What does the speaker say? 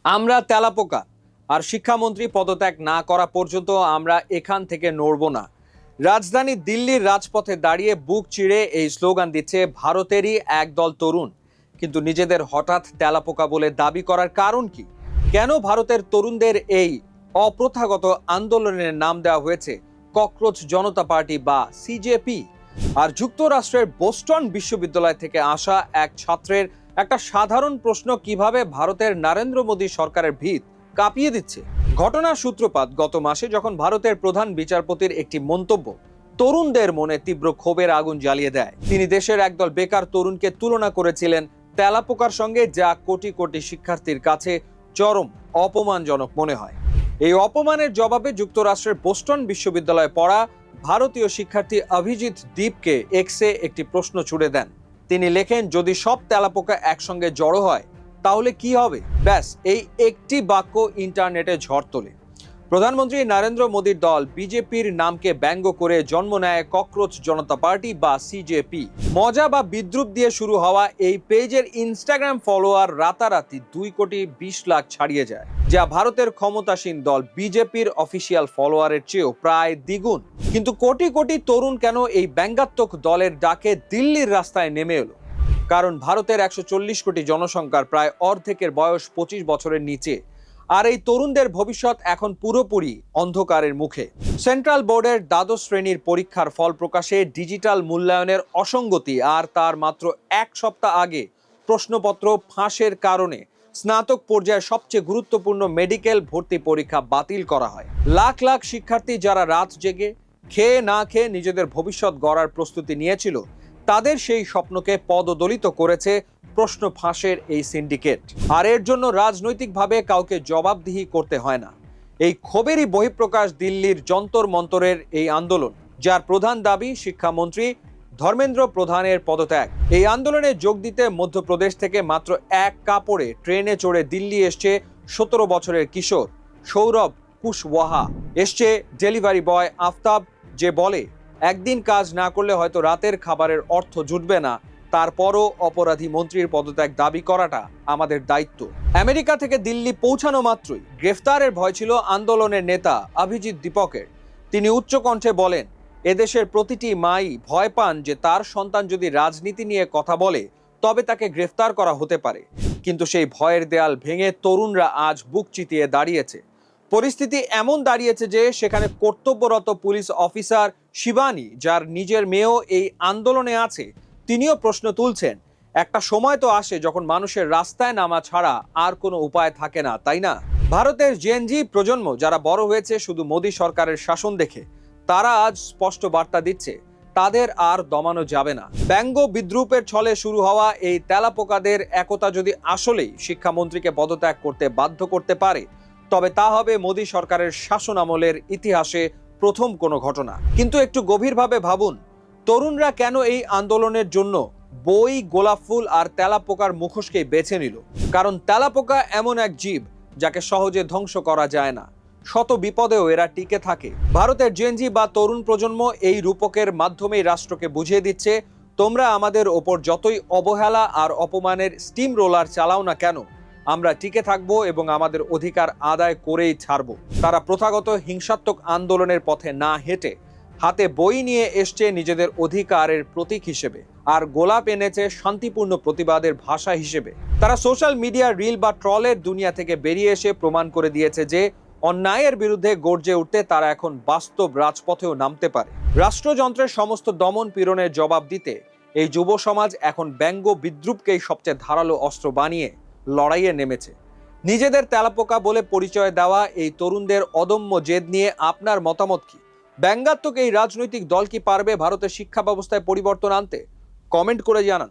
আমরা তেলাপোকা, আর শিক্ষামন্ত্রী পদত্যাগ না করা পর্যন্ত আমরা এখান থেকে নড়ব না। রাজধানী দিল্লির রাজপথে দাঁড়িয়ে বুক চিড়ে এই স্লোগান দিচ্ছে ভারতেরই একদল তরুণ। কিন্তু নিজেদের হঠাৎ তেলাপোকা বলে দাবি করার কারণ কি? কেন ভারতের তরুণদের এই অপ্রথাগত আন্দোলনের নাম দেওয়া হয়েছে ককরোচ জনতা পার্টি বা সিজেপি? আর যুক্তরাষ্ট্রের বোস্টন বিশ্ববিদ্যালয় থেকে আসা এক ছাত্রের একটা সাধারণ প্রশ্ন কিভাবে ভারতের নরেন্দ্র মোদী সরকারের ভিত কাঁপিয়ে দিচ্ছে। ঘটনার সূত্রপাত গত মাসে, যখন ভারতের প্রধান বিচারপতির একটি মন্তব্য তরুণদের মনে তীব্র ক্ষোভের আগুন জ্বালিয়ে দেয়। তিনি দেশের একদল বেকার তরুণকে তুলনা করেছিলেন তেলাপোকার সঙ্গে, যা কোটি কোটি শিক্ষার্থীর কাছে চরম অপমানজনক মনে হয়। এই অপমানের জবাবে যুক্তরাষ্ট্রের বোস্টন বিশ্ববিদ্যালয়ে পড়া ভারতীয় শিক্ষার্থী অভিজিৎ দীপকে এক্সে একটি প্রশ্ন ছুড়ে দেন। তিনি লেখেন, যদি সব তেলাপোকা একসঙ্গে জড়ো হয় তাহলে কি হবে? ব্যাস, এই একটি বাক্য ইন্টারনেটে ঝড় তোলে। প্রধানমন্ত্রী নরেন্দ্র মোদীর দল বিজেপির নামকে ব্যঙ্গ করে জন্ম নেয় ককরোচ জনতা পার্টি বা সিজেপি। মজা বা বিদ্রুপ দিয়ে শুরু হওয়া এই পেজের ইনস্টাগ্রাম ফলোয়ার রাতারাতি 2,20,00,000 ছাড়িয়ে যায়, যা ভারতের ক্ষমতাসীন দল বিজেপির অফিসিয়াল ফলোয়ারের চেয়েও প্রায় দ্বিগুণ। কিন্তু কোটি কোটি তরুণ কেন এই ব্যঙ্গাত্মক দলের ডাকে দিল্লির রাস্তায় নেমে এলো? কারণ ভারতের 140 কোটি জনসংখ্যার প্রায় অর্ধেকের বয়স 25 বছরের নিচে, আর এই তরুণদের ভবিষ্যৎ এখন পুরোপুরি অন্ধকারের মুখে। সেন্ট্রাল বোর্ডের দ্বাদশ শ্রেণীর পরীক্ষার ফল প্রকাশে ডিজিটাল মূল্যায়নের অসঙ্গতি, আর তার মাত্র এক সপ্তাহ আগে প্রশ্নপত্র ফাঁসের কারণে স্নাতক পর্যায়ের সবচেয়ে গুরুত্বপূর্ণ মেডিকেল ভর্তি পরীক্ষা বাতিল করা হয়। লাখ লাখ শিক্ষার্থী যারা রাত জেগে খেয়ে না খেয়ে নিজেদের ভবিষ্যৎ গড়ার প্রস্তুতি নিয়েছিল, তাদের সেই স্বপ্নকে পদদলিত করেছে প্রশ্ন ফাঁসের এই সিন্ডিকেট। আর এর জন্য রাজনৈতিকভাবে কাউকে জবাবদিহি করতে হয় না। এই ক্ষোভেরই বহিঃপ্রকাশ দিল্লির যন্তর মন্তরের এই আন্দোলন, যার প্রধান দাবি শিক্ষামন্ত্রী ধর্মেন্দ্র প্রধানের পদত্যাগ। এই আন্দোলনে যোগ দিতে মধ্যপ্রদেশ থেকে মাত্র এক কাপড়ে ট্রেনে চড়ে দিল্লি এসছে 17 বছরের কিশোর সৌরভ কুশওয়াহা। এসছে ডেলিভারি বয় আফতাব, যে বলে একদিন কাজ না করলে হয়তো রাতের খাবারের অর্থ জুটবে না, তারপরও অপরাধী মন্ত্রীর পদত্যাগ দাবি করাটা আমাদের দায়িত্ব। আমেরিকা থেকে দিল্লি পৌঁছানো মাত্রই গ্রেফতারের ভয় ছিল আন্দোলনের নেতা অভিজিৎ দীপকের। তিনি উচ্চকণ্ঠে বলেন, এদেশের প্রতিটি মাই ভয় পান যে তার সন্তান যদি রাজনীতি নিয়ে কথা বলে তবে তাকে গ্রেফতার করা হতে পারে। কিন্তু সেই ভয়ের দেয়াল ভেঙে তরুণরা আজ বুক চিতিয়ে দাঁড়িয়েছে। পরিস্থিতি এমন দাঁড়িয়েছে যে সেখানে কর্তব্যরত পুলিশ অফিসার শিবানী, যার নিজের মেয়েও এই আন্দোলনে আছে, তিনিও প্রশ্ন তুলছেন, একটা সময় তো আসে যখন মানুষের রাস্তায় নামা ছাড়া আর কোনো উপায় থাকে না, তাই না? ভারতের জেনজি প্রজন্ম, যারা বড় হয়েছে শুধু মোদী সরকারের শাসন দেখে, তারা আজ স্পষ্ট বার্তা দিচ্ছে, তাদের আর দমানো যাবে না। ব্যঙ্গ বিদ্রুপের ছলে শুরু হওয়া এই তেলাপোকাদের একতা যদি আসলেই শিক্ষামন্ত্রীকে পদত্যাগ করতে বাধ্য করতে পারে, তবে তা হবে মোদী সরকারের শাসন আমলের ইতিহাসে প্রথম কোনো ঘটনা। কিন্তু একটু গভীরভাবে ভাবুন, তরুণরা কেন এই আন্দোলনের জন্য বই, গোলাপ ফুল আর তেলাপোকার মুখোশকেই বেছে নিল? কারণ তেলাপোকা এমন এক জীব যাকে সহজে ধ্বংস করা যায় না, শত বিপদেও এরা টিকে থাকে। ভারতের জেনজি বা তরুণ প্রজন্ম এই রূপকের মাধ্যমেই রাষ্ট্রকে বুঝিয়ে দিচ্ছে, তোমরা আমাদের ওপর যতই অবহেলা আর অপমানের স্টিম রোলার চালাও না কেন, আমরা টিকে থাকবো এবং আমাদের অধিকার আদায় করেই ছাড়বো। তারা প্রথাগত হিংসাত্মক আন্দোলনের পথে না হেঁটে হাতে বই নিয়ে এসছে নিজেদের অধিকারের প্রতীক হিসেবে, আর গোলাপ এনেছে শান্তিপূর্ণ প্রতিবাদের ভাষা হিসেবে। তারা সোশ্যাল মিডিয়া রিল বা ট্রলের দুনিয়া থেকে বেরিয়ে এসে প্রমাণ করে দিয়েছে যে অন্যায়ের বিরুদ্ধে গর্জে উঠতে তারা এখন বাস্তব রাজপথেও নামতে পারে। রাষ্ট্রযন্ত্রের সমস্ত দমন পীড়নের জবাব দিতে এই যুব সমাজ এখন ব্যঙ্গ বিদ্রুপকেই সবচেয়ে ধারালো অস্ত্র বানিয়ে লড়াইয়ে নেমেছে। নিজেদের তেলাপোকা বলে পরিচয় দেওয়া এই তরুণদের অদম্য জেদ নিয়ে আপনার মতামত কি? ব্যঙ্গাত্মক এই রাজনৈতিক দল কি পারবে ভারতের শিক্ষা ব্যবস্থায় পরিবর্তন আনতে? কমেন্ট করে জানান।